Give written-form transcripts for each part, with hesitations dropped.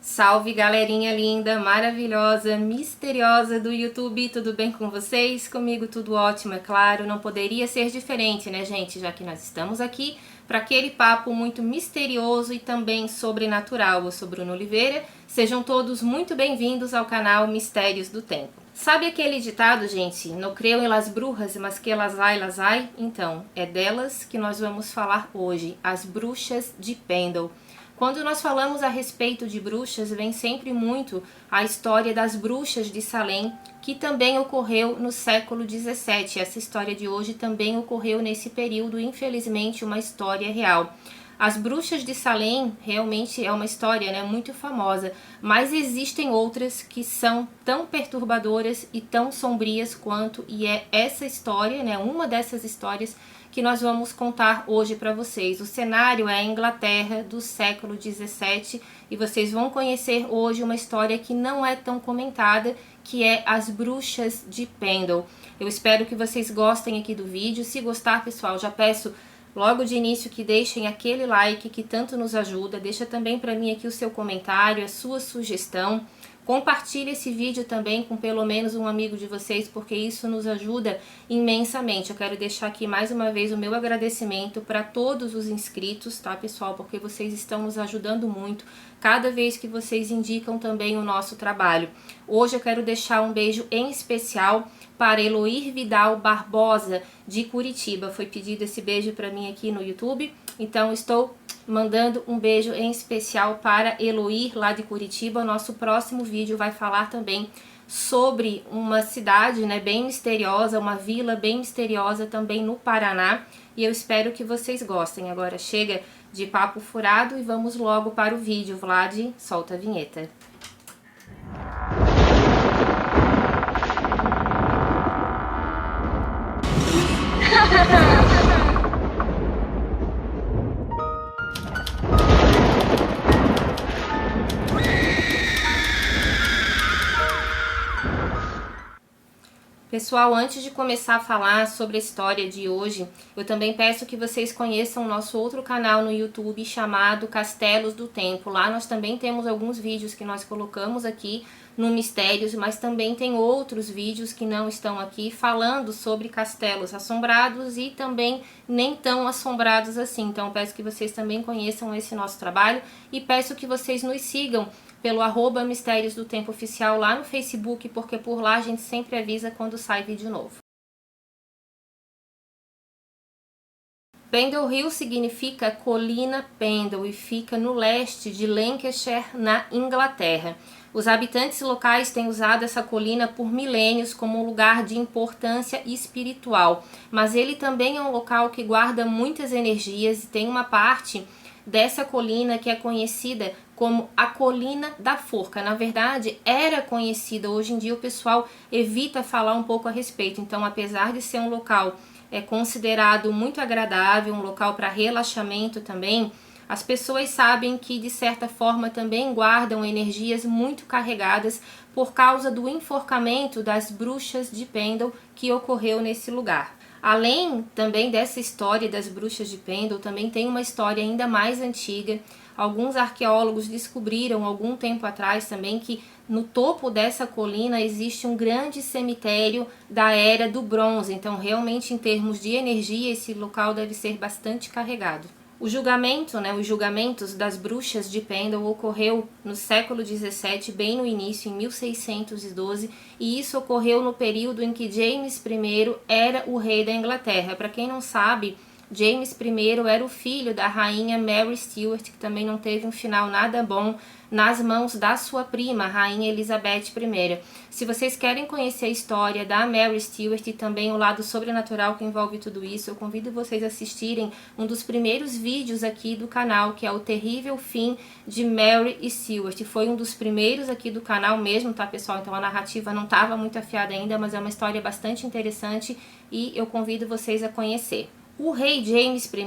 Salve galerinha linda, maravilhosa, misteriosa do YouTube, tudo bem com vocês? Comigo tudo ótimo, é claro, não poderia ser diferente, né gente? Já que nós estamos aqui para aquele papo muito misterioso e também sobrenatural. Eu sou Bruna Oliveira, sejam todos muito bem-vindos ao canal Mistérios do Tempo. Sabe aquele ditado, gente? No creo em las brujas, mas que las hay? Então, é delas que nós vamos falar hoje, as bruxas de Pendle. Quando nós falamos a respeito de bruxas, vem sempre muito a história das bruxas de Salem, que também ocorreu no século XVII. Essa história de hoje também ocorreu nesse período, infelizmente, uma história real. As bruxas de Salem realmente é uma história, né, muito famosa, mas existem outras que são tão perturbadoras e tão sombrias quanto, e é essa história, né, uma dessas histórias que nós vamos contar hoje para vocês. O cenário é a Inglaterra do século XVII e vocês vão conhecer hoje uma história que não é tão comentada, que é as bruxas de Pendle. Eu espero que vocês gostem aqui do vídeo. Se gostar, pessoal, já peço logo de início que deixem aquele like que tanto nos ajuda. Deixa também para mim aqui o seu comentário, a sua sugestão. Compartilhe esse vídeo também com pelo menos um amigo de vocês, porque isso nos ajuda imensamente. Eu quero deixar aqui mais uma vez o meu agradecimento para todos os inscritos, tá, pessoal? Porque vocês estão nos ajudando muito cada vez que vocês indicam também o nosso trabalho. Hoje eu quero deixar um beijo em especial para Eloir Vidal Barbosa, de Curitiba. Foi pedido esse beijo para mim aqui no YouTube, então estou mandando um beijo em especial para Eloir, lá de Curitiba. Nosso próximo vídeo vai falar também sobre uma cidade, né, bem misteriosa, uma vila bem misteriosa também no Paraná. E eu espero que vocês gostem. Agora chega de papo furado e vamos logo para o vídeo. Vlad, solta a vinheta. Pessoal, antes de começar a falar sobre a história de hoje, eu também peço que vocês conheçam o nosso outro canal no YouTube chamado Castelos do Tempo. Lá nós também temos alguns vídeos que nós colocamos aqui no Mistérios, mas também tem outros vídeos que não estão aqui falando sobre castelos assombrados e também nem tão assombrados assim. Então eu peço que vocês também conheçam esse nosso trabalho e peço que vocês nos sigam pelo @Mistérios do Tempo Oficial lá no Facebook, porque por lá a gente sempre avisa quando sai vídeo novo. Pendle Hill significa colina Pendle e fica no leste de Lancashire, na Inglaterra. Os habitantes locais têm usado essa colina por milênios como um lugar de importância espiritual, mas ele também é um local que guarda muitas energias e tem uma parte dessa colina que é conhecida como a Colina da Forca. Na verdade, era conhecida, hoje em dia o pessoal evita falar um pouco a respeito. Então, apesar de ser um local considerado muito agradável, um local para relaxamento também, as pessoas sabem que de certa forma também guardam energias muito carregadas por causa do enforcamento das bruxas de Pendle que ocorreu nesse lugar. Além também dessa história das bruxas de Pendle, também tem uma história ainda mais antiga. Alguns arqueólogos descobriram algum tempo atrás também que no topo dessa colina existe um grande cemitério da Era do Bronze. Então realmente em termos de energia esse local deve ser bastante carregado. O julgamento, os julgamentos das bruxas de Pendle ocorreu no século XVII, bem no início, em 1612, e isso ocorreu no período em que James I era o rei da Inglaterra. Para quem não sabe, James I era o filho da rainha Mary Stuart, que também não teve um final nada bom nas mãos da sua prima, a rainha Elizabeth I. Se vocês querem conhecer a história da Mary Stuart e também o lado sobrenatural que envolve tudo isso, eu convido vocês a assistirem um dos primeiros vídeos aqui do canal, que é o terrível fim de Mary Stuart. Foi um dos primeiros aqui do canal mesmo, tá, pessoal? Então a narrativa não estava muito afiada ainda, mas é uma história bastante interessante e eu convido vocês a conhecer. O rei James I,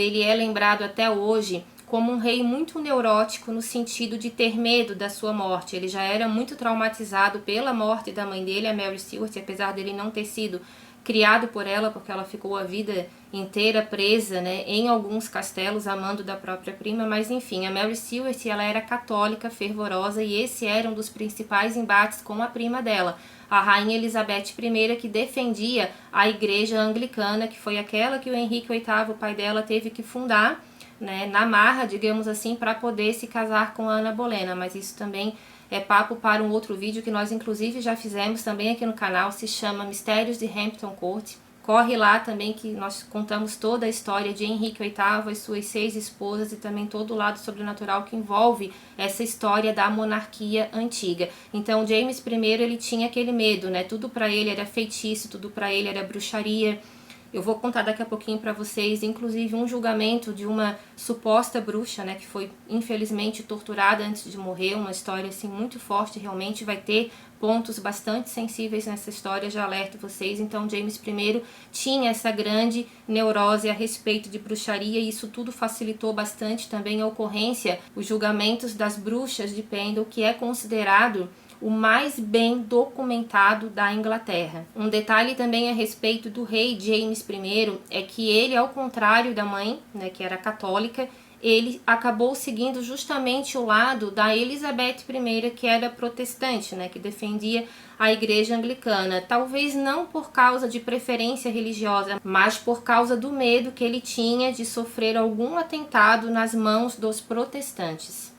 ele é lembrado até hoje como um rei muito neurótico no sentido de ter medo da sua morte. Ele já era muito traumatizado pela morte da mãe dele, a Mary Stuart, apesar dele não ter sido criado por ela, porque ela ficou a vida inteira presa, né, em alguns castelos, amando da própria prima, mas enfim, a Mary Stuart, ela era católica, fervorosa, e esse era um dos principais embates com a prima dela, a rainha Elizabeth I, que defendia a igreja anglicana, que foi aquela que o Henrique VIII, o pai dela, teve que fundar, né, na marra, digamos assim, para poder se casar com a Ana Bolena, mas isso também é papo para um outro vídeo que nós inclusive já fizemos também aqui no canal, se chama Mistérios de Hampton Court. Corre lá também que nós contamos toda a história de Henrique VIII, as suas 6 esposas e também todo o lado sobrenatural que envolve essa história da monarquia antiga. Então James I, ele tinha aquele medo, né? Tudo para ele era feitiço, tudo para ele era bruxaria. Eu vou contar daqui a pouquinho para vocês, inclusive, um julgamento de uma suposta bruxa, né, que foi infelizmente torturada antes de morrer, uma história assim muito forte, realmente vai ter pontos bastante sensíveis nessa história, já alerto vocês. Então James I tinha essa grande neurose a respeito de bruxaria e isso tudo facilitou bastante também a ocorrência, os julgamentos das bruxas de Pendle, que é considerado o mais bem documentado da Inglaterra. Um detalhe também a respeito do rei James I é que ele, ao contrário da mãe, né, que era católica, ele acabou seguindo justamente o lado da Elizabeth I, que era protestante, né, que defendia a igreja anglicana. Talvez não por causa de preferência religiosa, mas por causa do medo que ele tinha de sofrer algum atentado nas mãos dos protestantes.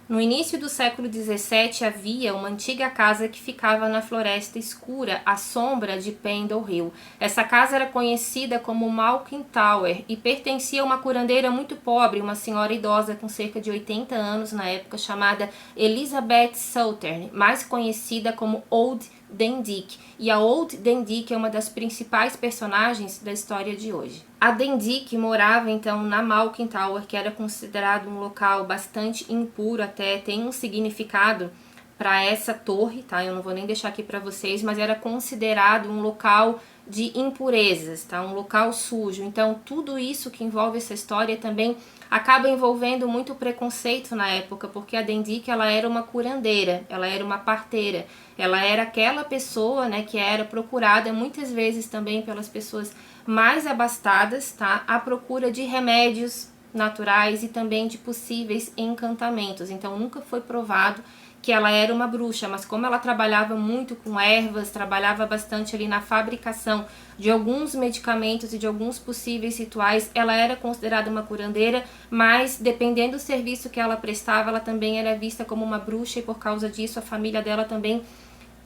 No início do século XVII havia uma antiga casa que ficava na Floresta Escura, à sombra de Pendle Hill. Essa casa era conhecida como Malkin Tower e pertencia a uma curandeira muito pobre, uma senhora idosa com cerca de 80 anos na época, chamada Elizabeth Southern, mais conhecida como Old Dendick. E a Old Dendick é uma das principais personagens da história de hoje. A Dendick morava então na Malkin Tower, que era considerado um local bastante impuro, até tem um significado para essa torre, tá? Eu não vou nem deixar aqui para vocês, mas era considerado um local de impurezas, tá? Um local sujo. Então tudo isso que envolve essa história também acaba envolvendo muito preconceito na época, porque a Dendick, ela era uma curandeira, ela era uma parteira, ela era aquela pessoa, né, que era procurada muitas vezes também pelas pessoas mais abastadas, tá, à procura de remédios naturais e também de possíveis encantamentos. Então nunca foi provado que ela era uma bruxa, mas como ela trabalhava muito com ervas, trabalhava bastante ali na fabricação de alguns medicamentos e de alguns possíveis rituais, ela era considerada uma curandeira, mas dependendo do serviço que ela prestava, ela também era vista como uma bruxa e por causa disso a família dela também,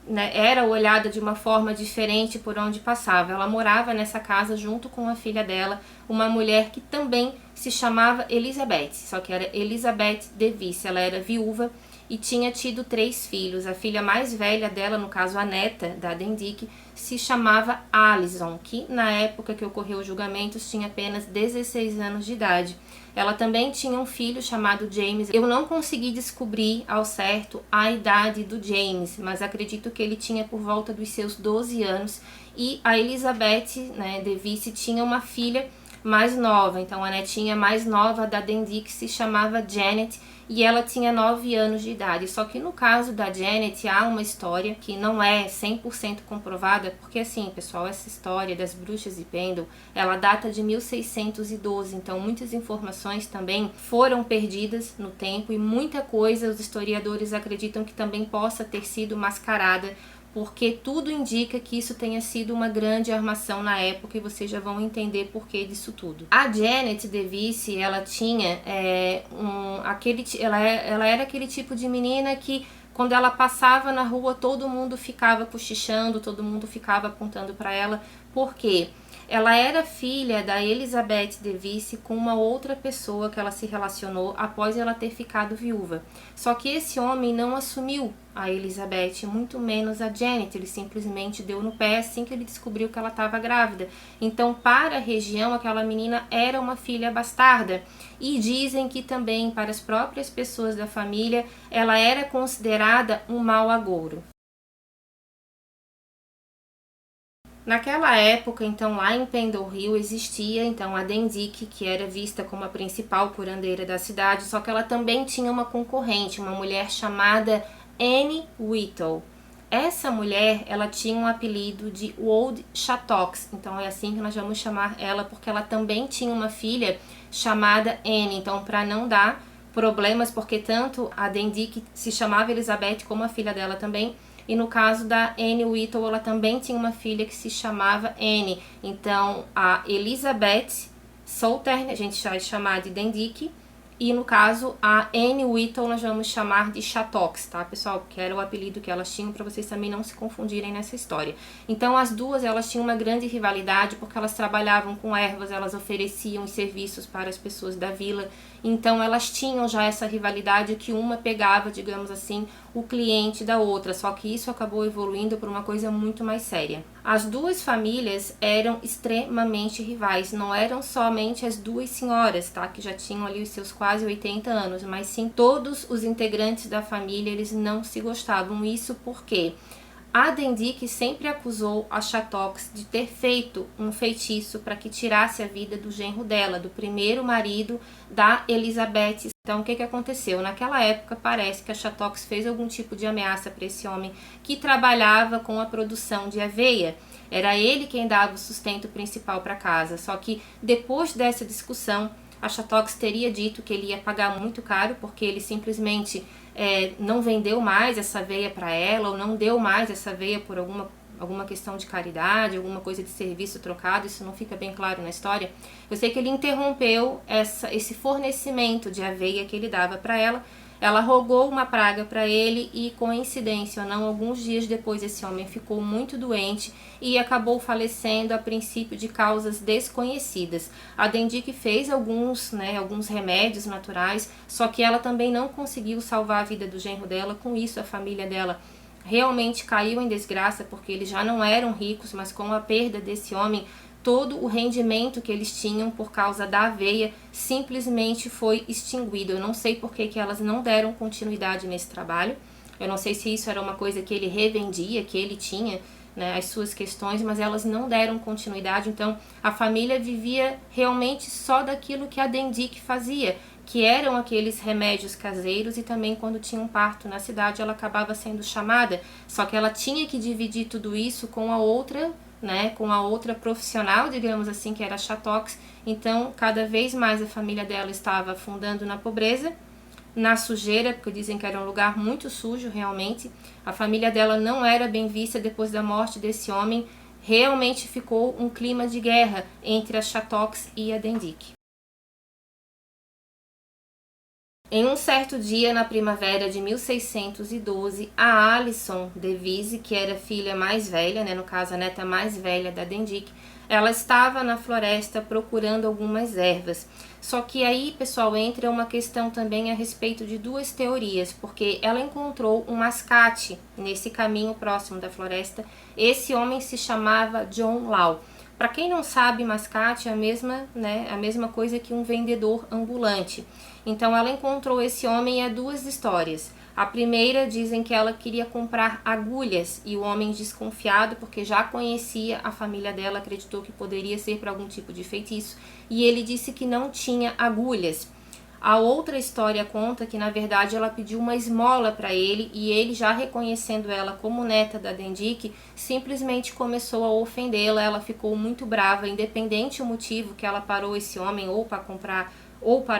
né, era olhada de uma forma diferente por onde passava. Ela morava nessa casa junto com a filha dela, uma mulher que também se chamava Elizabeth, só que era Elizabeth Device, ela era viúva e tinha tido 3 filhos. A filha mais velha dela, no caso a neta da Dendick, se chamava Alison, que na época que ocorreu os julgamentos tinha apenas 16 anos de idade. Ela também tinha um filho chamado James. Eu não consegui descobrir ao certo a idade do James, mas acredito que ele tinha por volta dos seus 12 anos. E a Elizabeth, né, Device, tinha uma filha mais nova. Então a netinha mais nova da Dendick se chamava Janet e ela tinha 9 anos de idade. Só que no caso da Janet há uma história que não é 100% comprovada, porque assim, pessoal, essa história das bruxas de Pendle, ela data de 1612, então muitas informações também foram perdidas no tempo e muita coisa os historiadores acreditam que também possa ter sido mascarada, porque tudo indica que isso tenha sido uma grande armação na época e vocês já vão entender por que disso tudo. A Janet Device, ela tinha ela era aquele tipo de menina que quando ela passava na rua todo mundo ficava cochichando, todo mundo ficava apontando para ela, porque ela era filha da Elizabeth Device com uma outra pessoa que ela se relacionou após ela ter ficado viúva. Só que esse homem não assumiu a Elizabeth, muito menos a Janet, ele simplesmente deu no pé assim que ele descobriu que ela estava grávida. Então, para a região, aquela menina era uma filha bastarda. E dizem que também, para as próprias pessoas da família, ela era considerada um mau agouro. Naquela época, então, lá em Pendle Hill existia então a Dendick, que era vista como a principal curandeira da cidade, só que ela também tinha uma concorrente, uma mulher chamada Anne Whittle. Essa mulher, ela tinha um apelido de Old Chattox, então é assim que nós vamos chamar ela, porque ela também tinha uma filha chamada Anne, então para não dar problemas, porque tanto a Dendick se chamava Elizabeth como a filha dela também, e no caso da Anne Whittle, ela também tinha uma filha que se chamava Anne, então a Elizabeth Southern, a gente vai chamar de Dendick, e no caso, a Anne Whittle nós vamos chamar de Chattox, tá, pessoal? Que era o apelido que elas tinham, para vocês também não se confundirem nessa história. Então, as duas, elas tinham uma grande rivalidade, porque elas trabalhavam com ervas, elas ofereciam os serviços para as pessoas da vila. Então, elas tinham já essa rivalidade que uma pegava, digamos assim, o cliente da outra. Só que isso acabou evoluindo para uma coisa muito mais séria. As duas famílias eram extremamente rivais. Não eram somente as duas senhoras, tá? Que já tinham ali os seus quase 80 anos. Mas sim, todos os integrantes da família, eles não se gostavam. Isso porque a Dendick sempre acusou a Chattox de ter feito um feitiço para que tirasse a vida do genro dela, do primeiro marido da Elizabeth. Então, o que aconteceu? Naquela época, parece que a Chattox fez algum tipo de ameaça para esse homem que trabalhava com a produção de aveia. Era ele quem dava o sustento principal para casa. Só que depois dessa discussão, a Chattox teria dito que ele ia pagar muito caro, porque ele simplesmente não vendeu mais essa aveia para ela, ou não deu mais essa aveia por alguma questão de caridade, alguma coisa de serviço trocado, isso não fica bem claro na história. Eu sei que ele interrompeu esse fornecimento de aveia que ele dava para ela. Ela rogou uma praga para ele e, coincidência ou não, alguns dias depois esse homem ficou muito doente e acabou falecendo a princípio de causas desconhecidas. A Dendick fez alguns remédios naturais, só que ela também não conseguiu salvar a vida do genro dela. Com isso, a família dela realmente caiu em desgraça, porque eles já não eram ricos, mas com a perda desse homem, todo o rendimento que eles tinham por causa da aveia simplesmente foi extinguido. Eu não sei por que elas não deram continuidade nesse trabalho. Eu não sei se isso era uma coisa que ele revendia, que ele tinha, né, as suas questões, mas elas não deram continuidade. Então, a família vivia realmente só daquilo que a Dendick fazia, que eram aqueles remédios caseiros, e também quando tinha um parto na cidade, ela acabava sendo chamada. Só que ela tinha que dividir tudo isso com a outra, com a outra profissional, digamos assim, que era a Chattox. Então, cada vez mais a família dela estava afundando na pobreza, na sujeira, porque dizem que era um lugar muito sujo realmente. A família dela não era bem vista depois da morte desse homem. Realmente ficou um clima de guerra entre a Chattox e a Dendick. Em um certo dia, na primavera de 1612, a Alison Devise, que era a filha mais velha, no caso a neta mais velha da Dendick, ela estava na floresta procurando algumas ervas. Só que aí, pessoal, entra uma questão também a respeito de duas teorias, porque ela encontrou um mascate nesse caminho próximo da floresta. Esse homem se chamava John Law. Para quem não sabe, mascate é a mesma coisa que um vendedor ambulante. Então ela encontrou esse homem e há duas histórias. A primeira, dizem que ela queria comprar agulhas e o homem, desconfiado porque já conhecia a família dela, acreditou que poderia ser para algum tipo de feitiço, e ele disse que não tinha agulhas. A outra história conta que, na verdade, ela pediu uma esmola para ele, e ele, já reconhecendo ela como neta da Dendick, simplesmente começou a ofendê-la. Ela ficou muito brava, independente o motivo que ela parou esse homem, ou para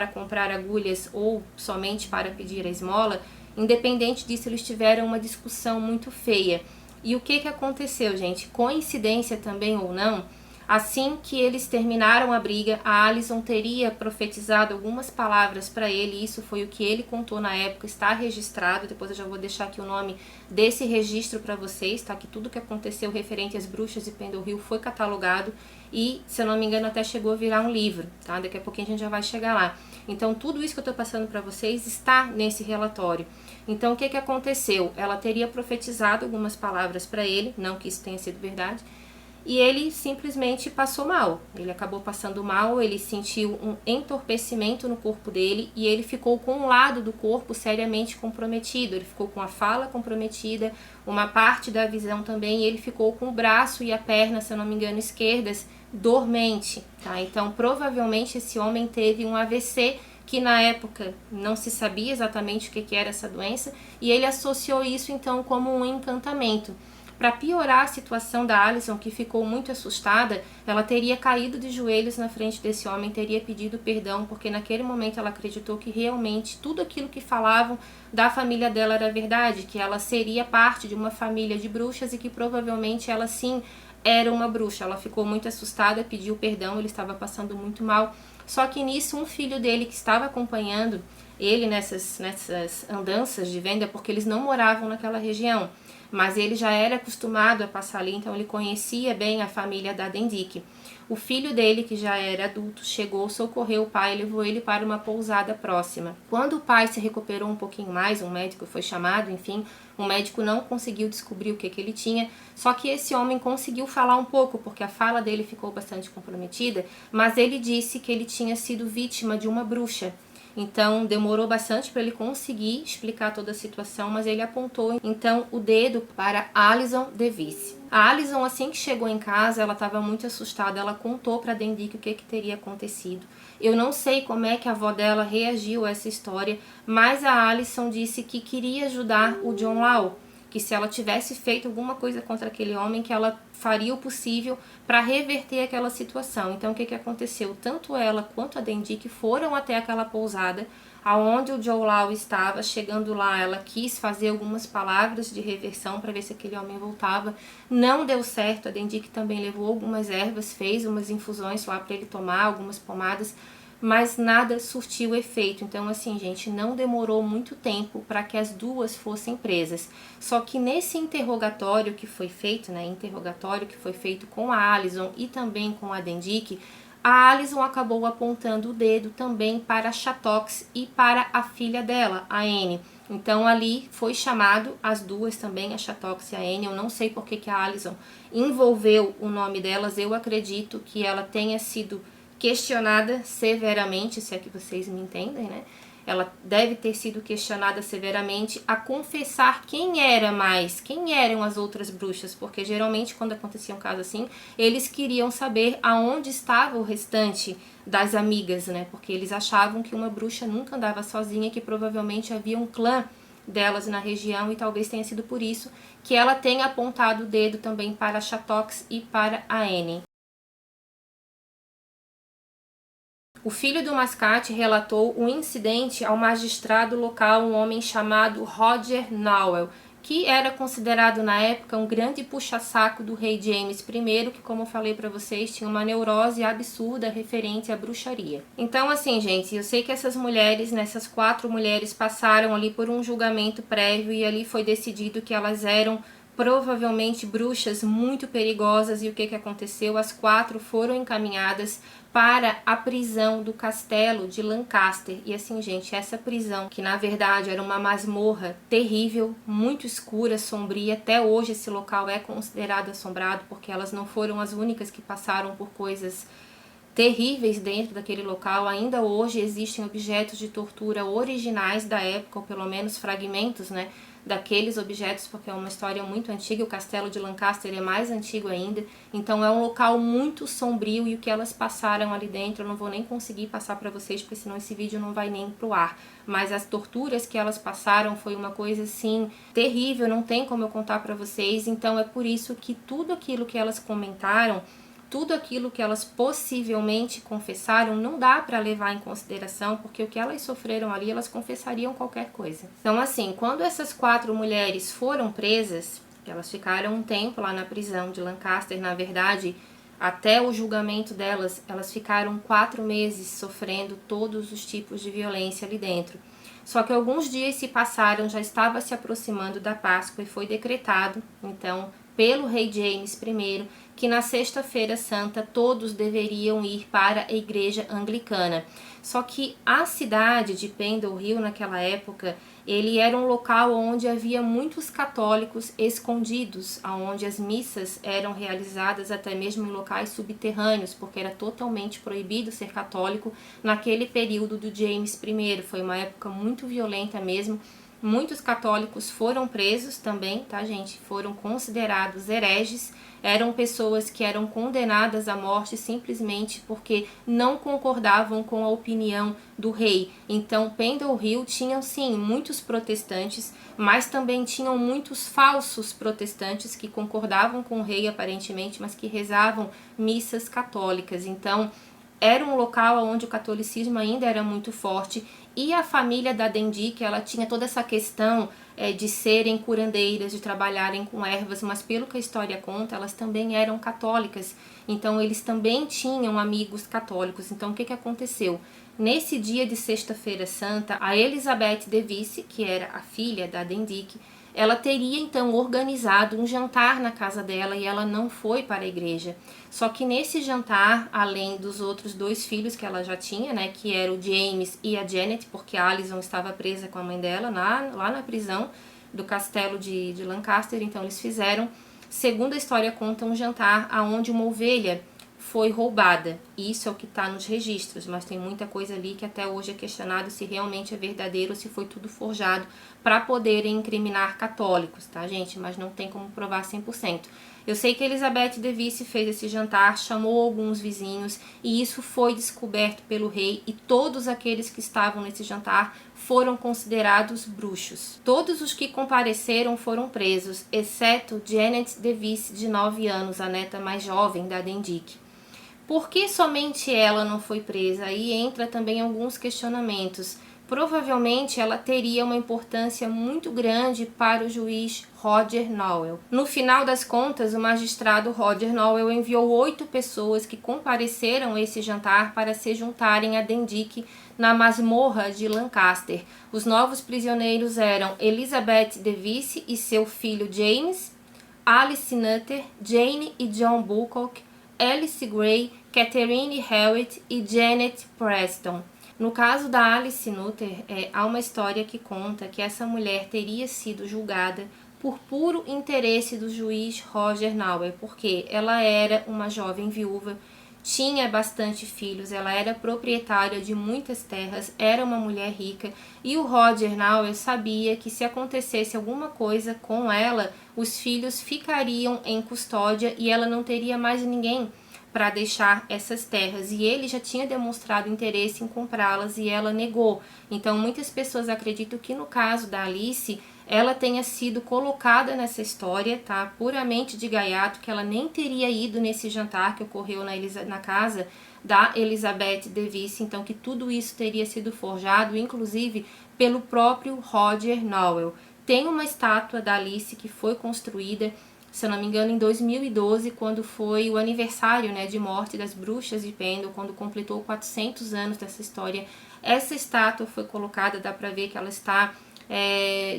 comprar agulhas, ou somente para pedir a esmola. Independente disso, eles tiveram uma discussão muito feia. E o que aconteceu, gente? Coincidência também ou não, assim que eles terminaram a briga, a Alison teria profetizado algumas palavras para ele. Isso foi o que ele contou na época, está registrado. Depois eu já vou deixar aqui o nome desse registro para vocês, tá? Que tudo que aconteceu referente às bruxas de Pendle Hill foi catalogado e, se eu não me engano, até chegou a virar um livro, tá? Daqui a pouquinho a gente já vai chegar lá. Então, tudo isso que eu estou passando para vocês está nesse relatório. Então, o que aconteceu? Ela teria profetizado algumas palavras para ele, não que isso tenha sido verdade, e ele simplesmente passou mal. Ele acabou passando mal, ele sentiu um entorpecimento no corpo dele e ele ficou com um lado do corpo seriamente comprometido. Ele ficou com a fala comprometida, uma parte da visão também, e ele ficou com o braço e a perna, se eu não me engano, esquerdas, dormente, tá? Então, provavelmente esse homem teve um AVC que na época não se sabia exatamente o que era essa doença, e ele associou isso então como um encantamento. Para piorar a situação da Alison, que ficou muito assustada, ela teria caído de joelhos na frente desse homem, teria pedido perdão, porque naquele momento ela acreditou que realmente tudo aquilo que falavam da família dela era verdade, que ela seria parte de uma família de bruxas e que provavelmente ela sim era uma bruxa. Ela ficou muito assustada, pediu perdão, ele estava passando muito mal. Só que nisso um filho dele que estava acompanhando ele nessas andanças de venda, porque eles não moravam naquela região, mas ele já era acostumado a passar ali, então ele conhecia bem a família da Dendique. O filho dele, que já era adulto, chegou, socorreu o pai e levou ele para uma pousada próxima. Quando o pai se recuperou um pouquinho mais, um médico foi chamado, enfim, o médico não conseguiu descobrir o que ele tinha, só que esse homem conseguiu falar um pouco, porque a fala dele ficou bastante comprometida, mas ele disse que ele tinha sido vítima de uma bruxa. Então demorou bastante para ele conseguir explicar toda a situação, mas ele apontou então o dedo para Alison DeVisse. A Alison, assim que chegou em casa, ela estava muito assustada, ela contou para Dendique o que teria acontecido. Eu não sei como é que a avó dela reagiu a essa história, mas a Alison disse que queria ajudar o John Law, que se ela tivesse feito alguma coisa contra aquele homem, que ela faria o possível para reverter aquela situação. Então o que aconteceu? Tanto ela quanto a Dendique foram até aquela pousada aonde o Joe Law estava. Chegando lá, ela quis fazer algumas palavras de reversão para ver se aquele homem voltava. Não deu certo. A Dendique também levou algumas ervas, fez umas infusões lá para ele tomar, algumas pomadas, mas nada surtiu efeito. Então assim, gente, não demorou muito tempo para que as duas fossem presas. Só que nesse interrogatório que foi feito, interrogatório que foi feito com a Alison e também com a Dendique, a Alison acabou apontando o dedo também para a Chattox e para a filha dela, a Anne. Então ali foi chamado as duas também, a Chattox e a Anne. Eu não sei por que a Alison envolveu o nome delas. Eu acredito que ela tenha sido questionada severamente, se é que vocês me entendem, né? Ela deve ter sido questionada severamente a confessar quem eram as outras bruxas, porque geralmente quando acontecia um caso assim, eles queriam saber aonde estava o restante das amigas, né? Porque eles achavam que uma bruxa nunca andava sozinha, que provavelmente havia um clã delas na região, e talvez tenha sido por isso que ela tenha apontado o dedo também para a Chattox e para a Anne. O filho do mascate relatou o incidente ao magistrado local, um homem chamado Roger Nowell, que era considerado na época um grande puxa-saco do rei James I, que, como eu falei para vocês, tinha uma neurose absurda referente à bruxaria. Então, assim, gente, eu sei que essas mulheres, essas 4 mulheres, passaram ali por um julgamento prévio e ali foi decidido que elas eram provavelmente bruxas muito perigosas. E o que aconteceu? As 4 foram encaminhadas para a prisão do castelo de Lancaster. E assim, gente, essa prisão, que na verdade era uma masmorra terrível, muito escura, sombria, até hoje esse local é considerado assombrado, porque elas não foram as únicas que passaram por coisas terríveis dentro daquele local. Ainda hoje existem objetos de tortura originais da época, ou pelo menos fragmentos, daqueles objetos, porque é uma história muito antiga. O castelo de Lancaster é mais antigo ainda, então é um local muito sombrio, e o que elas passaram ali dentro eu não vou nem conseguir passar para vocês, porque senão esse vídeo não vai nem pro ar. Mas as torturas que elas passaram foi uma coisa assim terrível, não tem como eu contar para vocês. Então é por isso que tudo aquilo que elas comentaram, tudo aquilo que elas possivelmente confessaram, não dá para levar em consideração, porque o que elas sofreram ali, elas confessariam qualquer coisa. Então assim, quando essas 4 mulheres foram presas, elas ficaram um tempo lá na prisão de Lancaster. Na verdade, até o julgamento delas, elas ficaram 4 meses sofrendo todos os tipos de violência ali dentro. Só que alguns dias se passaram, já estava se aproximando da Páscoa, e foi decretado, então, pelo rei James I, que na sexta-feira santa todos deveriam ir para a igreja anglicana. Só que a cidade de Pendle Hill naquela época, ele era um local onde havia muitos católicos escondidos, onde as missas eram realizadas até mesmo em locais subterrâneos, porque era totalmente proibido ser católico naquele período do James I. Foi uma época muito violenta mesmo, Muitos católicos foram presos também, tá, gente? Foram considerados hereges. Eram pessoas que eram condenadas à morte simplesmente porque não concordavam com a opinião do rei. Então, Pendle Hill tinham sim muitos protestantes, mas também tinham muitos falsos protestantes que concordavam com o rei aparentemente, mas que rezavam missas católicas. Então, era um local onde o catolicismo ainda era muito forte, e a família da Dendique, ela tinha toda essa questão de serem curandeiras, de trabalharem com ervas, mas pelo que a história conta, elas também eram católicas, então eles também tinham amigos católicos. Então o que aconteceu? Nesse dia de Sexta-feira Santa, a Elizabeth de Vice, que era a filha da Dendique, ela teria então organizado um jantar na casa dela e ela não foi para a igreja. Só que nesse jantar, além dos outros 2 filhos que ela já tinha, né, que era o James e a Janet, porque a Alison estava presa com a mãe dela lá na prisão do castelo de Lancaster, então eles fizeram, segundo a história conta, um jantar onde uma ovelha foi roubada. Isso é o que está nos registros, mas tem muita coisa ali que até hoje é questionado se realmente é verdadeiro ou se foi tudo forjado para poderem incriminar católicos, tá, gente? Mas não tem como provar 100%. Eu sei que Elizabeth de Vice fez esse jantar, chamou alguns vizinhos e isso foi descoberto pelo rei, e todos aqueles que estavam nesse jantar foram considerados bruxos. Todos os que compareceram foram presos, exceto Janet de Vice, de 9 anos, a neta mais jovem da Dendique. Por que somente ela não foi presa? Aí entra também alguns questionamentos. Provavelmente ela teria uma importância muito grande para o juiz Roger Nowell. No final das contas, o magistrado Roger Nowell enviou 8 pessoas que compareceram a esse jantar para se juntarem a Dendique na masmorra de Lancaster. Os novos prisioneiros eram Elizabeth de Vice e seu filho James, Alice Nutter, Jane e John Bullock, Alice Gray, Catherine Hewitt e Janet Preston. No caso da Alice Nutter, há uma história que conta que essa mulher teria sido julgada por puro interesse do juiz Roger Nowell, porque ela era uma jovem viúva, tinha bastante filhos, ela era proprietária de muitas terras, era uma mulher rica, e o Roger Nowell sabia que se acontecesse alguma coisa com ela, os filhos ficariam em custódia e ela não teria mais ninguém para deixar essas terras, e ele já tinha demonstrado interesse em comprá-las e ela negou. Então muitas pessoas acreditam que no caso da Alice, ela tenha sido colocada nessa história, tá, puramente de gaiato, que ela nem teria ido nesse jantar que ocorreu na casa da Elizabeth de Vice, então que tudo isso teria sido forjado, inclusive pelo próprio Roger Nowell. Tem uma estátua da Alice que foi construída, se eu não me engano, em 2012, quando foi o aniversário, né, de morte das bruxas de Pendle, quando completou 400 anos dessa história. Essa estátua foi colocada, dá pra ver que ela está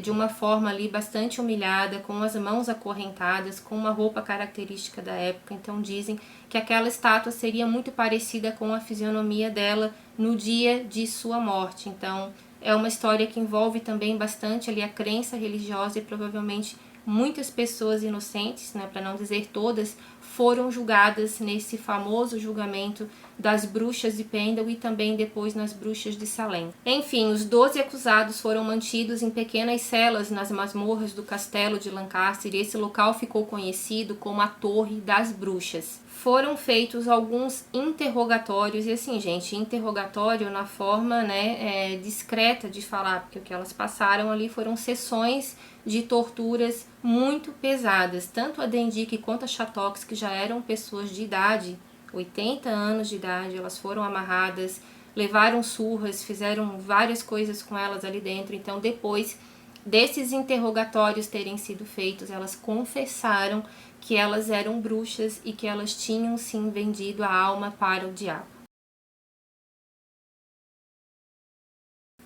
de uma forma ali bastante humilhada, com as mãos acorrentadas, com uma roupa característica da época. Então dizem que aquela estátua seria muito parecida com a fisionomia dela no dia de sua morte. Então é uma história que envolve também bastante ali a crença religiosa, e provavelmente muitas pessoas inocentes, né, para não dizer todas, foram julgadas nesse famoso julgamento das bruxas de Pendle e também depois nas bruxas de Salem. Enfim, os 12 acusados foram mantidos em pequenas celas nas masmorras do castelo de Lancaster, e esse local ficou conhecido como a Torre das Bruxas. Foram feitos alguns interrogatórios, e assim, gente, interrogatório na forma, né, discreta de falar, porque o que elas passaram ali foram sessões de torturas muito pesadas. Tanto a Dendique quanto a Chattox, que já eram pessoas de idade, 80 anos de idade, elas foram amarradas, levaram surras, fizeram várias coisas com elas ali dentro. Então, depois desses interrogatórios terem sido feitos, elas confessaram que elas eram bruxas e que elas tinham sim vendido a alma para o diabo.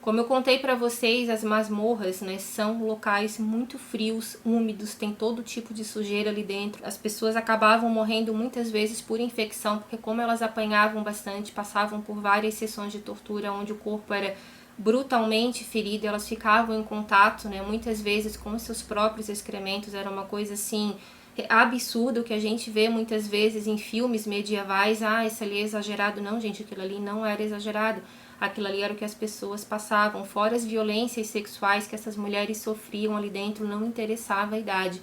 Como eu contei para vocês, as masmorras, né, são locais muito frios, úmidos, tem todo tipo de sujeira ali dentro. As pessoas acabavam morrendo muitas vezes por infecção, porque como elas apanhavam bastante, passavam por várias sessões de tortura onde o corpo era brutalmente ferido, elas ficavam em contato, né, muitas vezes com os seus próprios excrementos. Era uma coisa assim absurdo que a gente vê muitas vezes em filmes medievais. Ah, isso ali é exagerado. Não, gente, aquilo ali não era exagerado. aquilo ali era o que as pessoas passavam, fora as violências sexuais que essas mulheres sofriam ali dentro, não interessava a idade.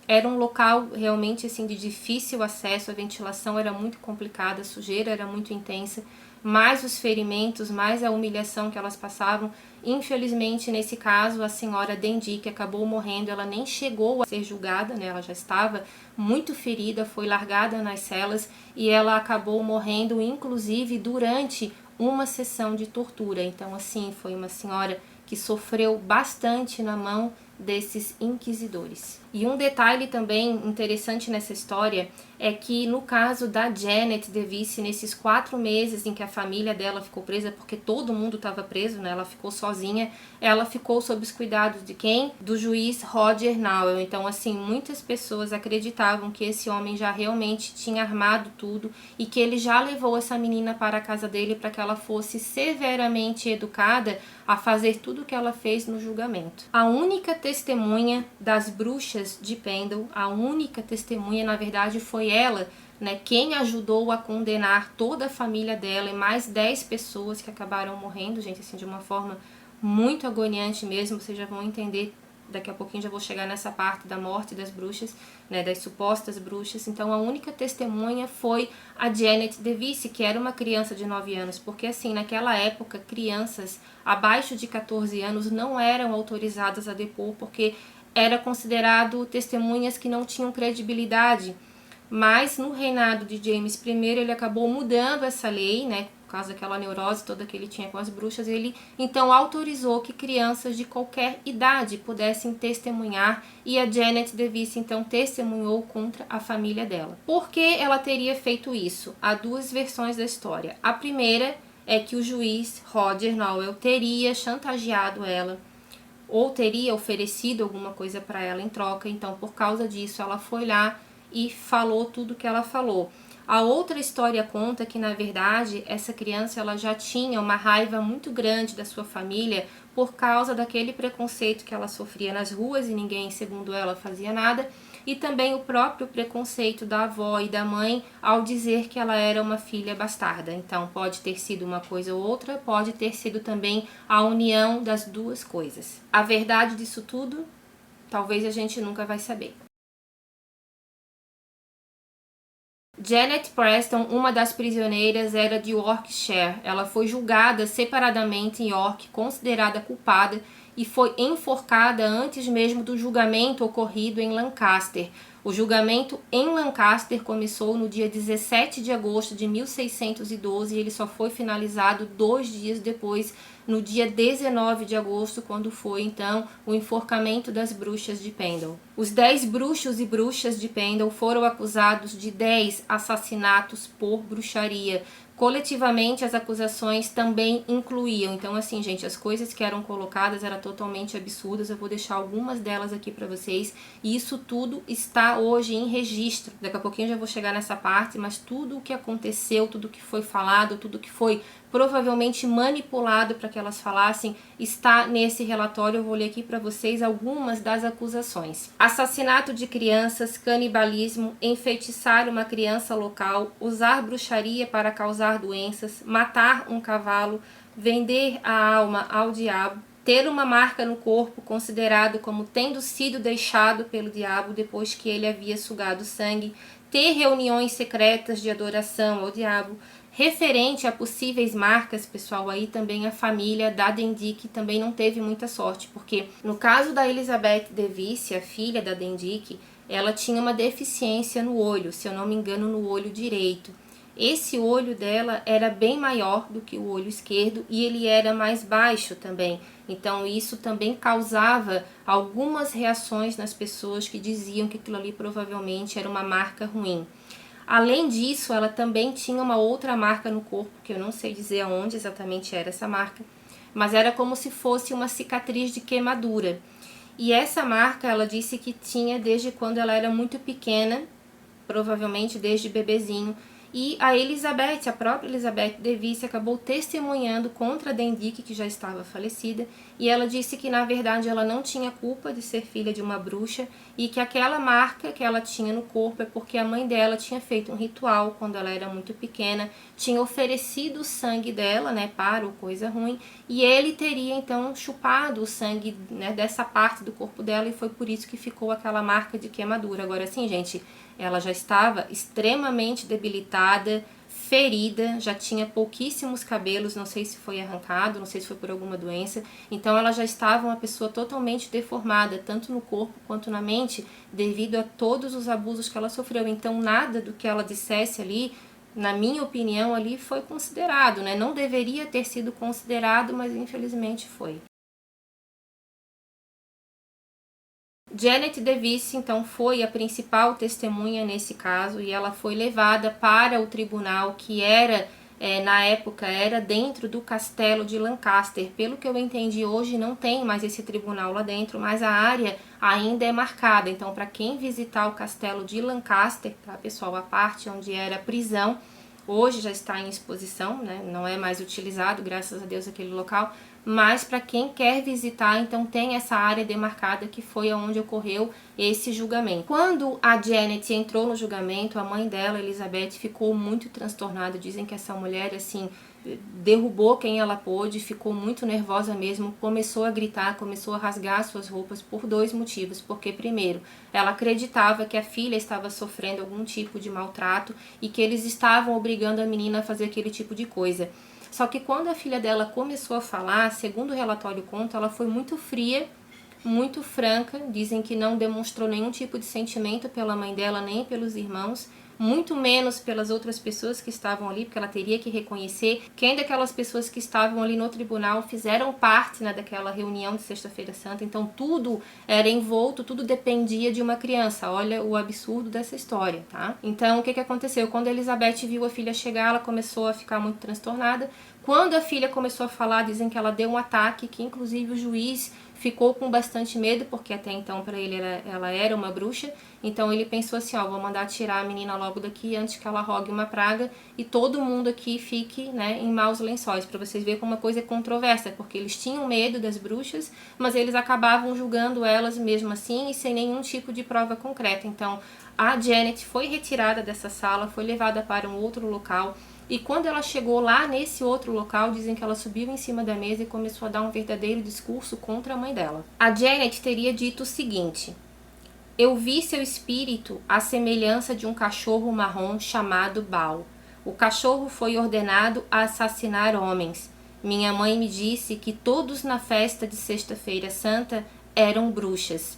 Era um local realmente assim de difícil acesso, a ventilação era muito complicada, a sujeira era muito intensa, mais os ferimentos, mais a humilhação que elas passavam. Infelizmente, nesse caso, a senhora Dendi, que acabou morrendo, ela nem chegou a ser julgada, né? Ela já estava muito ferida, foi largada nas celas e ela acabou morrendo, inclusive, durante uma sessão de tortura. Então, assim, foi uma senhora que sofreu bastante na mão desses inquisidores. E um detalhe também interessante nessa história é que no caso da Janet DeVisse, nesses 4 meses em que a família dela ficou presa, porque todo mundo estava preso, né? Ela ficou sozinha, ela ficou sob os cuidados de quem? Do juiz Roger Nowell. Então, assim, muitas pessoas acreditavam que esse homem já realmente tinha armado tudo e que ele já levou essa menina para a casa dele para que ela fosse severamente educada a fazer tudo o que ela fez no julgamento. A única testemunha das bruxas de Pendle, a única testemunha, na verdade, foi ela, né, quem ajudou a condenar toda a família dela e mais 10 pessoas que acabaram morrendo, gente, assim, de uma forma muito agoniante mesmo. Vocês já vão entender, daqui a pouquinho já vou chegar nessa parte da morte das bruxas, né, das supostas bruxas. Então a única testemunha foi a Janet DeVisse, que era uma criança de 9 anos, porque assim, naquela época, crianças abaixo de 14 anos não eram autorizadas a depor, porque era considerado testemunhas que não tinham credibilidade. Mas no reinado de James I, ele acabou mudando essa lei, né, por causa daquela neurose toda que ele tinha com as bruxas. Ele então autorizou que crianças de qualquer idade pudessem testemunhar, e a Janet DeVisse então testemunhou contra a família dela. Por que ela teria feito isso? Há 2 versões da história. A primeira é que o juiz Roger Nowell teria chantageado ela ou teria oferecido alguma coisa para ela em troca. Então, por causa disso, ela foi lá e falou tudo que ela falou. A outra história conta que, na verdade, essa criança ela já tinha uma raiva muito grande da sua família por causa daquele preconceito que ela sofria nas ruas e ninguém, segundo ela, fazia nada, e também o próprio preconceito da avó e da mãe ao dizer que ela era uma filha bastarda. Então, pode ter sido uma coisa ou outra, pode ter sido também a união das 2 coisas. A verdade disso tudo, talvez a gente nunca vai saber. Janet Preston, uma das prisioneiras, era de Yorkshire. Ela foi julgada separadamente em York, considerada culpada, e foi enforcada antes mesmo do julgamento ocorrido em Lancaster. O julgamento em Lancaster começou no dia 17 de agosto de 1612 e ele só foi finalizado 2 dias depois, no dia 19 de agosto, quando foi então o enforcamento das bruxas de Pendle. Os 10 bruxos e bruxas de Pendle foram acusados de 10 assassinatos por bruxaria. Coletivamente, as acusações também incluíam. Então, assim, gente, as coisas que eram colocadas eram totalmente absurdas. Eu vou deixar algumas delas aqui para vocês. E isso tudo está hoje em registro. Daqui a pouquinho eu já vou chegar nessa parte, mas tudo o que aconteceu, tudo o que foi falado, tudo o que foi provavelmente manipulado para que elas falassem, está nesse relatório. Eu vou ler aqui para vocês algumas das acusações. Assassinato de crianças, canibalismo, enfeitiçar uma criança local, usar bruxaria para causar doenças, matar um cavalo, vender a alma ao diabo, ter uma marca no corpo considerado como tendo sido deixado pelo diabo depois que ele havia sugado sangue, ter reuniões secretas de adoração ao diabo. Referente a possíveis marcas, pessoal, aí também a família da Dendi, que também não teve muita sorte, porque no caso da Elizabeth DeVisse, a filha da Dendi, ela tinha uma deficiência no olho, se eu não me engano, no olho direito. Esse olho dela era bem maior do que o olho esquerdo e ele era mais baixo também. Então isso também causava algumas reações nas pessoas que diziam que aquilo ali provavelmente era uma marca ruim. Além disso, ela também tinha uma outra marca no corpo, que eu não sei dizer aonde exatamente era essa marca, mas era como se fosse uma cicatriz de queimadura. E essa marca, ela disse que tinha desde quando ela era muito pequena, provavelmente desde bebezinho, E a Elizabeth, a própria Elizabeth de Vice, acabou testemunhando contra Dendique, que já estava falecida, e ela disse que na verdade ela não tinha culpa de ser filha de uma bruxa e que aquela marca que ela tinha no corpo é porque a mãe dela tinha feito um ritual quando ela era muito pequena, tinha oferecido o sangue dela, né, para o coisa ruim, e ele teria então chupado o sangue, né, dessa parte do corpo dela, e foi por isso que ficou aquela marca de queimadura. Agora sim, gente, ela já estava extremamente debilitada, ferida, já tinha pouquíssimos cabelos, não sei se foi arrancado, não sei se foi por alguma doença, então ela já estava uma pessoa totalmente deformada, tanto no corpo quanto na mente, devido a todos os abusos que ela sofreu. Então nada do que ela dissesse ali, na minha opinião, ali foi considerado, né? Não deveria ter sido considerado, mas infelizmente foi. Janet DeVisse, então, foi a principal testemunha nesse caso e ela foi levada para o tribunal que era, na época, era dentro do castelo de Lancaster. Pelo que eu entendi, hoje não tem mais esse tribunal lá dentro, mas a área ainda é marcada. Então, para quem visitar o castelo de Lancaster, tá, pessoal, a parte onde era a prisão, hoje já está em exposição, né? Não é mais utilizado, graças a Deus, aquele local. Mas para quem quer visitar, então tem essa área demarcada que foi onde ocorreu esse julgamento. Quando a Janet entrou no julgamento, a mãe dela, Elizabeth, ficou muito transtornada. Dizem que essa mulher, assim, derrubou quem ela pôde, ficou muito nervosa mesmo, começou a gritar, começou a rasgar suas roupas por dois motivos. Porque, primeiro, ela acreditava que a filha estava sofrendo algum tipo de maltrato e que eles estavam obrigando a menina a fazer aquele tipo de coisa. Só que quando a filha dela começou a falar, segundo o relatório conta, ela foi muito fria, muito franca. Dizem que não demonstrou nenhum tipo de sentimento pela mãe dela, nem pelos irmãos, muito menos pelas outras pessoas que estavam ali, porque ela teria que reconhecer quem daquelas pessoas que estavam ali no tribunal fizeram parte, né, daquela reunião de Sexta-feira Santa. Então tudo era envolto, tudo dependia de uma criança. Olha o absurdo dessa história, tá? Então o que aconteceu? Quando a Elizabeth viu a filha chegar, ela começou a ficar muito transtornada. Quando a filha começou a falar, dizem que ela deu um ataque, que inclusive o juiz ficou com bastante medo, porque até então para ele ela era uma bruxa. Então ele pensou assim, ó, vou mandar tirar a menina logo daqui antes que ela rogue uma praga e todo mundo aqui fique, né, em maus lençóis, para vocês verem como uma coisa é controversa, porque eles tinham medo das bruxas, mas eles acabavam julgando elas mesmo assim e sem nenhum tipo de prova concreta. Então a Janet foi retirada dessa sala, foi levada para um outro local. E quando ela chegou lá nesse outro local, dizem que ela subiu em cima da mesa e começou a dar um verdadeiro discurso contra a mãe dela. A Janet teria dito o seguinte: eu vi seu espírito à semelhança de um cachorro marrom chamado Baal. O cachorro foi ordenado a assassinar homens. Minha mãe me disse que todos na festa de Sexta-feira Santa eram bruxas.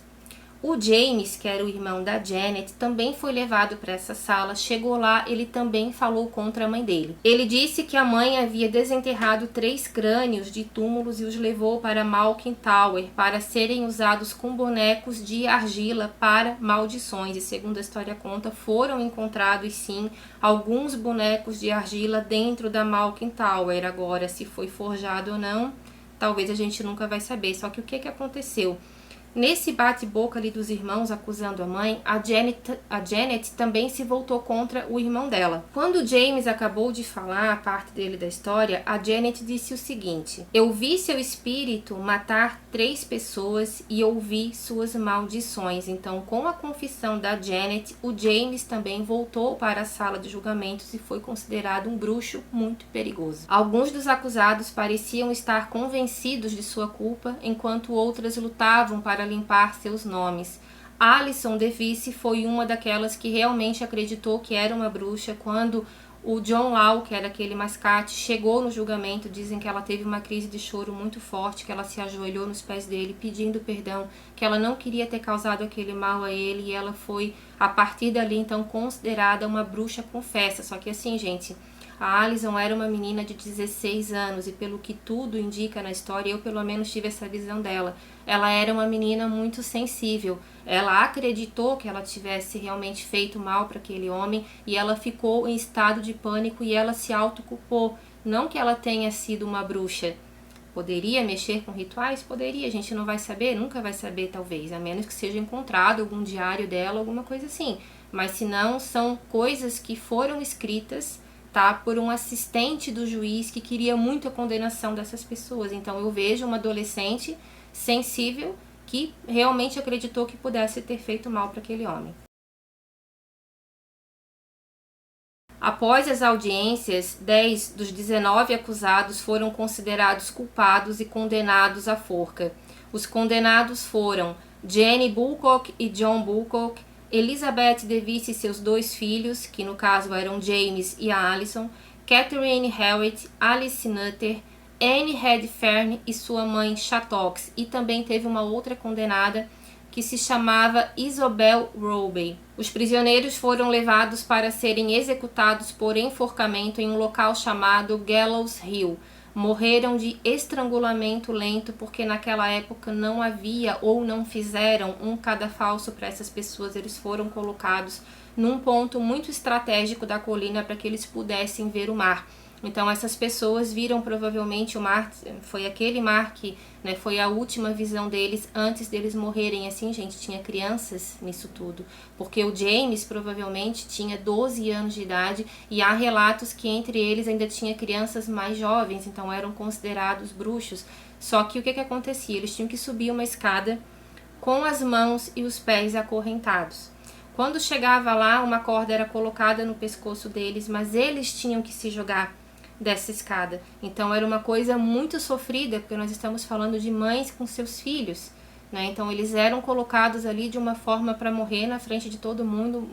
O James, que era o irmão da Janet, também foi levado para essa sala. Chegou lá, ele também falou contra a mãe dele. Ele disse que a mãe havia desenterrado 3 crânios de túmulos e os levou para Malkin Tower para serem usados com bonecos de argila para maldições. E segundo a história conta, foram encontrados sim alguns bonecos de argila dentro da Malkin Tower. Agora, se foi forjado ou não, talvez a gente nunca vai saber. Só que o que aconteceu? Nesse bate-boca ali dos irmãos acusando a mãe, a Janet também se voltou contra o irmão dela. Quando James acabou de falar a parte dele da história, a Janet disse o seguinte: eu vi seu espírito matar 3 pessoas e ouvi suas maldições. Então, com a confissão da Janet, o James também voltou para a sala de julgamentos e foi considerado um bruxo muito perigoso. Alguns dos acusados pareciam estar convencidos de sua culpa, enquanto outras lutavam para limpar seus nomes. Alison DeVisse foi uma daquelas que realmente acreditou que era uma bruxa. Quando o John Law, que era aquele mascate, chegou no julgamento, dizem que ela teve uma crise de choro muito forte, que ela se ajoelhou nos pés dele pedindo perdão, que ela não queria ter causado aquele mal a ele, e ela foi, a partir dali, então, considerada uma bruxa confessa. Só que assim, gente, a Alison era uma menina de 16 anos e pelo que tudo indica na história, eu pelo menos tive essa visão dela, ela era uma menina muito sensível. Ela acreditou que ela tivesse realmente feito mal para aquele homem e ela ficou em estado de pânico e ela se autoculpou. Não que ela tenha sido uma bruxa. Poderia mexer com rituais? Poderia, a gente não vai saber, nunca vai saber talvez, a menos que seja encontrado algum diário dela, alguma coisa assim. mas se não, são coisas que foram escritas, tá, por um assistente do juiz que queria muito a condenação dessas pessoas. Então eu vejo uma adolescente sensível que realmente acreditou que pudesse ter feito mal para aquele homem. Após as audiências, 10 dos 19 acusados foram considerados culpados e condenados à forca. Os condenados foram Jenny Bullock e John Bullock, Elizabeth Davis e seus 2 filhos, que no caso eram James e a Alison, Catherine Hewitt, Alice Nutter, Anne Redfern e sua mãe Chattox, e também teve uma outra condenada que se chamava Isobel Roby. Os prisioneiros foram levados para serem executados por enforcamento em um local chamado Gallows Hill. Morreram de estrangulamento lento porque naquela época não havia ou não fizeram um cadafalso para essas pessoas. Eles foram colocados num ponto muito estratégico da colina para que eles pudessem ver o mar. Então essas pessoas viram provavelmente o mar, foi aquele mar que, né, foi a última visão deles antes deles morrerem. Assim, gente, tinha crianças nisso tudo, porque o James provavelmente tinha 12 anos de idade e há relatos que entre eles ainda tinha crianças mais jovens, então eram considerados bruxos. Só que o que acontecia? Eles tinham que subir uma escada com as mãos e os pés acorrentados. Quando chegava lá, uma corda era colocada no pescoço deles, mas eles tinham que se jogar dessa escada. Então era uma coisa muito sofrida, porque nós estamos falando de mães com seus filhos, né? Então eles eram colocados ali de uma forma para morrer na frente de todo mundo,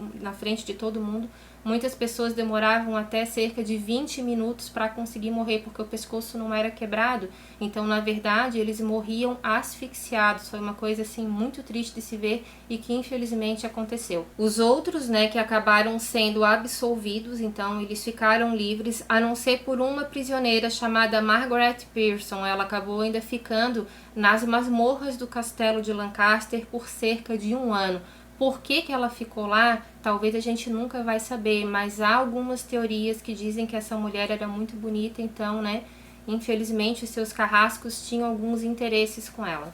Muitas pessoas demoravam até cerca de 20 minutos para conseguir morrer, porque o pescoço não era quebrado. Então, na verdade, eles morriam asfixiados. Foi uma coisa assim muito triste de se ver e que infelizmente aconteceu. Os outros, né, que acabaram sendo absolvidos, então eles ficaram livres, a não ser por uma prisioneira chamada Margaret Pearson. Ela acabou ainda ficando nas masmorras do castelo de Lancaster por cerca de 1 ano. Por que ela ficou lá? Talvez a gente nunca vai saber, mas há algumas teorias que dizem que essa mulher era muito bonita, então, né, infelizmente os seus carrascos tinham alguns interesses com ela.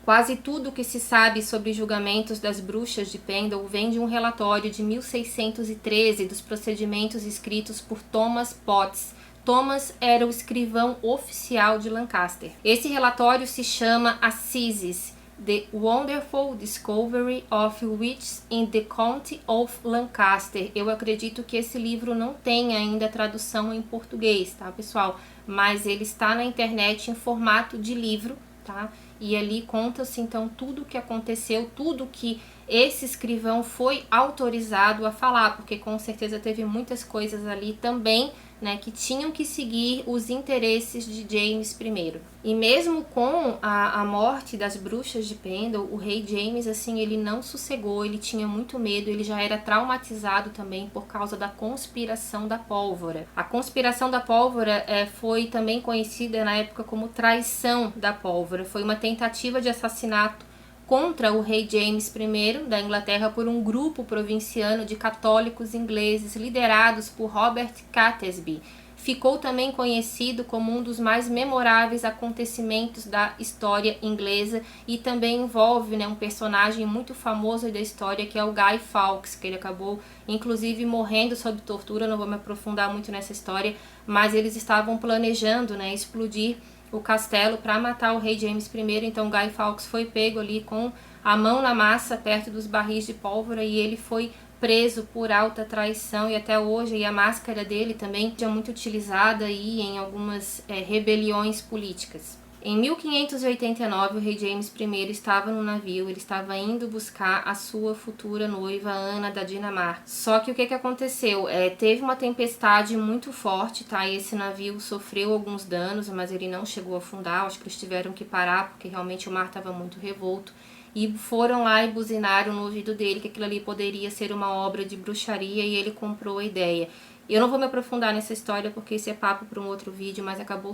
Quase tudo que se sabe sobre julgamentos das bruxas de Pendle vem de um relatório de 1613 dos procedimentos escritos por Thomas Potts. Thomas era o escrivão oficial de Lancaster. Esse relatório se chama Assizes, The Wonderful Discovery of Witches in the County of Lancaster. Eu acredito que esse livro não tem ainda tradução em português, tá, pessoal? Mas ele está na internet em formato de livro, tá? E ali conta-se então tudo o que aconteceu, tudo que esse escrivão foi autorizado a falar, porque com certeza teve muitas coisas ali também, né, que tinham que seguir os interesses de James I. E mesmo com a morte das bruxas de Pendle, o rei James, assim, ele não sossegou, ele tinha muito medo, ele já era traumatizado também por causa da conspiração da pólvora. A conspiração da pólvora foi também conhecida na época como traição da pólvora. Foi uma tentativa de assassinato contra o rei James I da Inglaterra por um grupo provinciano de católicos ingleses liderados por Robert Catesby. Ficou também conhecido como um dos mais memoráveis acontecimentos da história inglesa e também envolve, né, um personagem muito famoso da história que é o Guy Fawkes, que ele acabou inclusive morrendo sob tortura. Não vou me aprofundar muito nessa história, mas eles estavam planejando, né, explodir o castelo para matar o rei James I, então Guy Fawkes foi pego ali com a mão na massa perto dos barris de pólvora e ele foi preso por alta traição, e até hoje a máscara dele também é muito utilizada aí em algumas rebeliões políticas. Em 1589, o rei James I estava no navio, ele estava indo buscar a sua futura noiva, Ana da Dinamarca. Só que o que aconteceu? Teve uma tempestade muito forte, tá? E esse navio sofreu alguns danos, mas ele não chegou a afundar. Acho que eles tiveram que parar, porque realmente o mar estava muito revolto. E foram lá e buzinaram no ouvido dele que aquilo ali poderia ser uma obra de bruxaria e ele comprou a ideia. Eu não vou me aprofundar nessa história porque esse é papo para um outro vídeo, mas acabou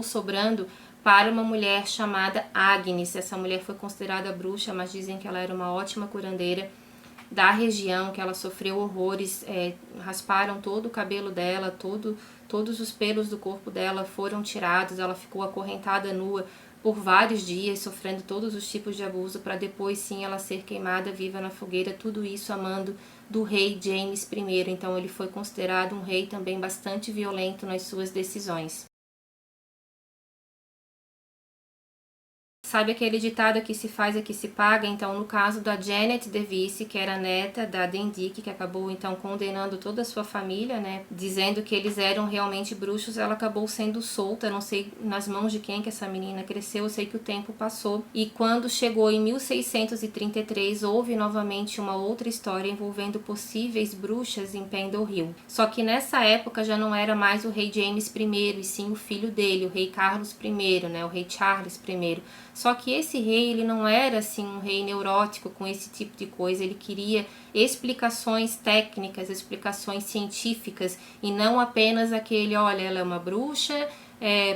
sobrando para uma mulher chamada Agnes. Essa mulher foi considerada bruxa, mas dizem que ela era uma ótima curandeira da região, que ela sofreu horrores, rasparam todo o cabelo dela, todos os pelos do corpo dela foram tirados, ela ficou acorrentada nua por vários dias, sofrendo todos os tipos de abuso, para depois sim ela ser queimada viva na fogueira, tudo isso a mando do rei James I. Então ele foi considerado um rei também bastante violento nas suas decisões. Sabe aquele ditado que se faz é que se paga? Então, no caso da Janet DeVisse, que era neta da Dendick, que acabou então condenando toda a sua família, né, dizendo que eles eram realmente bruxos, ela acabou sendo solta, não sei nas mãos de quem que essa menina cresceu, eu sei que o tempo passou. E quando chegou em 1633, houve novamente uma outra história envolvendo possíveis bruxas em Pendle Hill. Só que nessa época já não era mais o rei James I, e sim o filho dele, o rei Carlos I, né, o rei Charles I. Só que esse rei, ele não era assim um rei neurótico com esse tipo de coisa, ele queria explicações técnicas, explicações científicas e não apenas aquele, olha, ela é uma bruxa,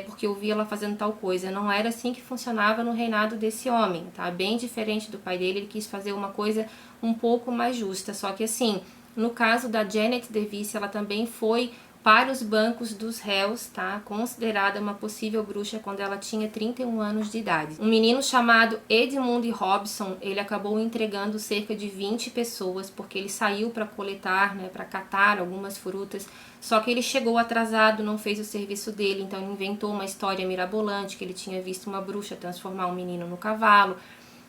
porque eu vi ela fazendo tal coisa. Não era assim que funcionava no reinado desse homem, tá? Bem diferente do pai dele, ele quis fazer uma coisa um pouco mais justa. Só que assim, no caso da Janet DeVisse, ela também foi para os bancos dos réus, tá? Considerada uma possível bruxa quando ela tinha 31 anos de idade. Um menino chamado Edmund Robson, ele acabou entregando cerca de 20 pessoas, porque ele saiu para coletar, né, para catar algumas frutas, só que ele chegou atrasado, não fez o serviço dele, então inventou uma história mirabolante, que ele tinha visto uma bruxa transformar um menino no cavalo,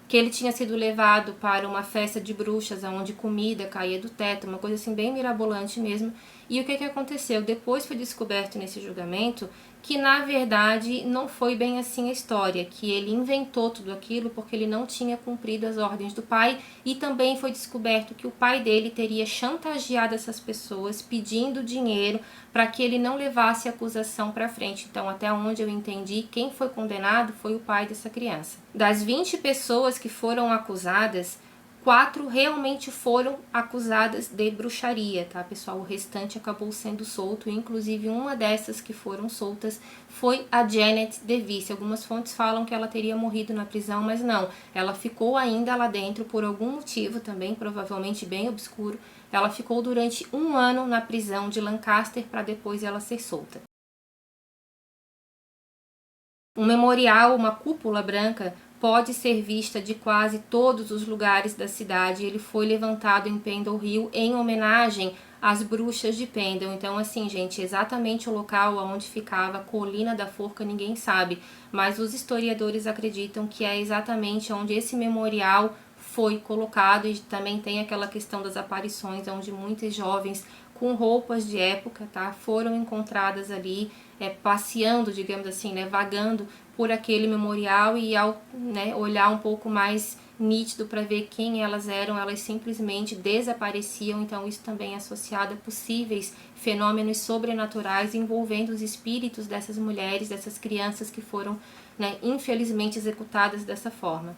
que ele tinha sido levado para uma festa de bruxas, onde comida caía do teto, uma coisa assim bem mirabolante mesmo. E o que aconteceu? Depois foi descoberto nesse julgamento que na verdade não foi bem assim a história, que ele inventou tudo aquilo porque ele não tinha cumprido as ordens do pai, e também foi descoberto que o pai dele teria chantageado essas pessoas pedindo dinheiro para que ele não levasse a acusação para frente. Então, até onde eu entendi, quem foi condenado foi o pai dessa criança. Das 20 pessoas que foram acusadas, 4 realmente foram acusadas de bruxaria, tá, pessoal? O restante acabou sendo solto, inclusive uma dessas que foram soltas foi a Janet DeVisse. Algumas fontes falam que ela teria morrido na prisão, mas não. Ela ficou ainda lá dentro por algum motivo também, provavelmente bem obscuro. Ela ficou durante 1 ano na prisão de Lancaster para depois ela ser solta. Um memorial, uma cúpula branca, pode ser vista de quase todos os lugares da cidade. Ele foi levantado em Pendle Hill em homenagem às bruxas de Pendle. Então, assim, gente, exatamente o local onde ficava a Colina da Forca ninguém sabe, mas os historiadores acreditam que é exatamente onde esse memorial foi colocado, e também tem aquela questão das aparições, onde muitas jovens com roupas de época, tá, foram encontradas ali, passeando, digamos assim, né, vagando por aquele memorial, e ao, né, olhar um pouco mais nítido para ver quem elas eram, elas simplesmente desapareciam. Então isso também é associado a possíveis fenômenos sobrenaturais envolvendo os espíritos dessas mulheres, dessas crianças que foram, né, infelizmente executadas dessa forma.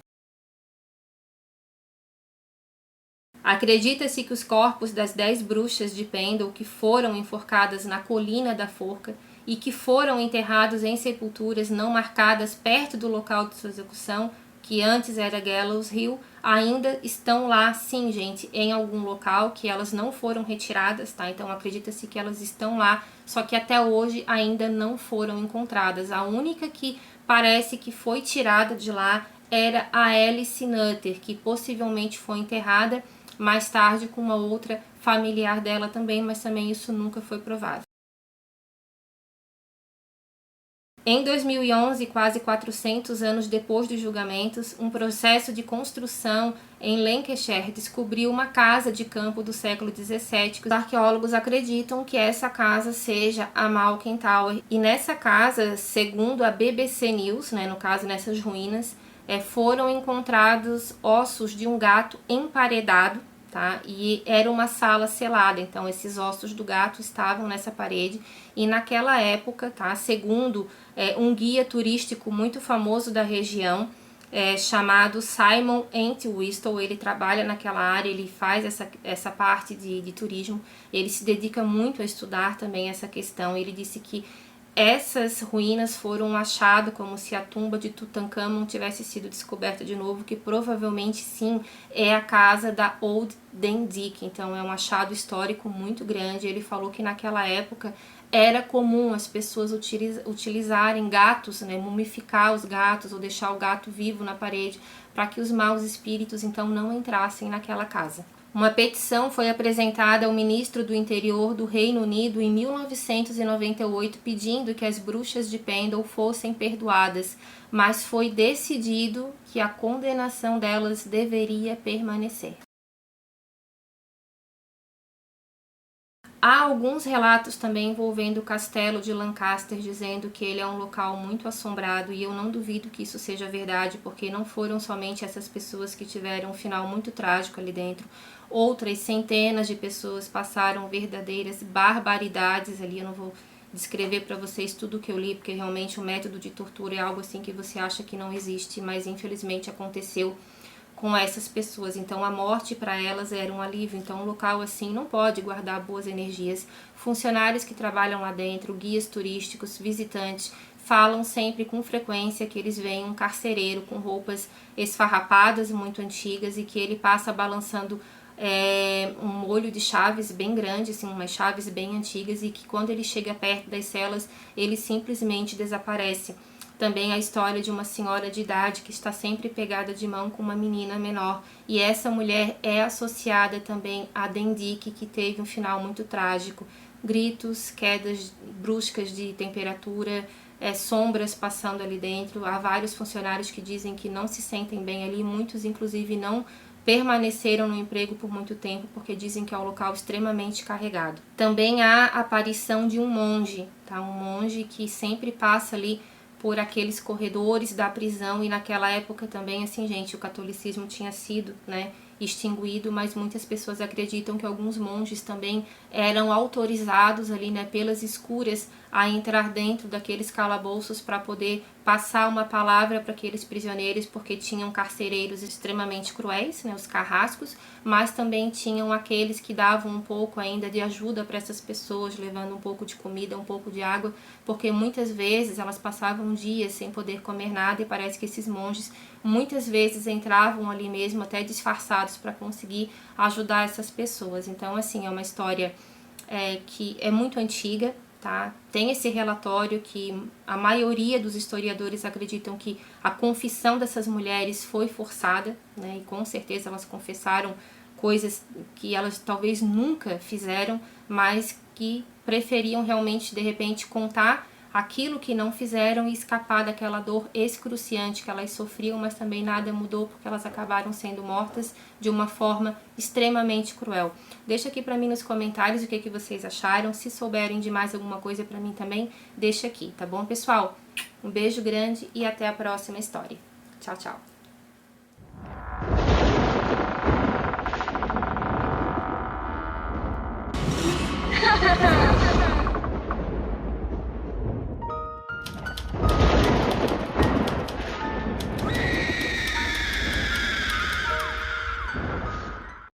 Acredita-se que os corpos das 10 bruxas de Pendle que foram enforcadas na Colina da Forca e que foram enterrados em sepulturas não marcadas perto do local de sua execução, que antes era Gallows Hill, ainda estão lá, sim, gente, em algum local, que elas não foram retiradas, tá? Então acredita-se que elas estão lá, só que até hoje ainda não foram encontradas. A única que parece que foi tirada de lá era a Alice Nutter, que possivelmente foi enterrada mais tarde com uma outra familiar dela também, mas também isso nunca foi provado. Em 2011, quase 400 anos depois dos julgamentos, um processo de construção em Lancashire descobriu uma casa de campo do século XVII. Os arqueólogos acreditam que essa casa seja a Malkin Tower. E nessa casa, segundo a BBC News, né, no caso nessas ruínas, foram encontrados ossos de um gato emparedado, tá? E era uma sala selada, então esses ossos do gato estavam nessa parede. E naquela época, tá, segundo um guia turístico muito famoso da região, chamado Simon Entwistle, ele trabalha naquela área, ele faz essa parte de turismo, ele se dedica muito a estudar também essa questão. Ele disse que essas ruínas foram um achado, como se a tumba de Tutankhamon tivesse sido descoberta de novo, que provavelmente sim é a casa da Old Dendick. Então é um achado histórico muito grande. Ele falou que naquela época era comum as pessoas utilizarem gatos, né, mumificar os gatos ou deixar o gato vivo na parede para que os maus espíritos então não entrassem naquela casa. Uma petição foi apresentada ao ministro do Interior do Reino Unido em 1998 pedindo que as bruxas de Pendle fossem perdoadas, mas foi decidido que a condenação delas deveria permanecer. Há alguns relatos também envolvendo o castelo de Lancaster, dizendo que ele é um local muito assombrado, e eu não duvido que isso seja verdade, porque não foram somente essas pessoas que tiveram um final muito trágico ali dentro. Outras centenas de pessoas passaram verdadeiras barbaridades ali. Eu não vou descrever para vocês tudo o que eu li, porque realmente o método de tortura é algo assim que você acha que não existe, mas infelizmente aconteceu com essas pessoas. Então a morte para elas era um alívio. Então um local assim não pode guardar boas energias. Funcionários que trabalham lá dentro, guias turísticos, visitantes, falam sempre com frequência que eles veem um carcereiro com roupas esfarrapadas e muito antigas, e que ele passa balançando um molho de chaves bem grande, assim, umas chaves bem antigas, e que quando ele chega perto das celas ele simplesmente desaparece. Também a história de uma senhora de idade que está sempre pegada de mão com uma menina menor. E essa mulher é associada também a Dendique, que teve um final muito trágico. Gritos, quedas bruscas de temperatura, sombras passando ali dentro. Há vários funcionários que dizem que não se sentem bem ali. Muitos, inclusive, não permaneceram no emprego por muito tempo, porque dizem que é um local extremamente carregado. Também há a aparição de um monge, tá? Um monge que sempre passa ali por aqueles corredores da prisão, e naquela época também, assim, gente, o catolicismo tinha sido, né, extinguido, mas muitas pessoas acreditam que alguns monges também eram autorizados ali, né, pelas escuras a entrar dentro daqueles calabouços para poder passar uma palavra para aqueles prisioneiros, porque tinham carcereiros extremamente cruéis, né, os carrascos, mas também tinham aqueles que davam um pouco ainda de ajuda para essas pessoas, levando um pouco de comida, um pouco de água, porque muitas vezes elas passavam dias sem poder comer nada, e parece que esses monges muitas vezes entravam ali mesmo até disfarçados para conseguir ajudar essas pessoas. Então, assim, é uma história que é muito antiga, tá? Tem esse relatório que a maioria dos historiadores acreditam que a confissão dessas mulheres foi forçada, né? E com certeza elas confessaram coisas que elas talvez nunca fizeram, mas que preferiam realmente, de repente, contar aquilo que não fizeram e escapar daquela dor excruciante que elas sofriam, mas também nada mudou porque elas acabaram sendo mortas de uma forma extremamente cruel. Deixa aqui pra mim nos comentários o que vocês acharam. Se souberem de mais alguma coisa pra mim também, deixa aqui, tá bom, pessoal? Um beijo grande e até a próxima história. Tchau, tchau.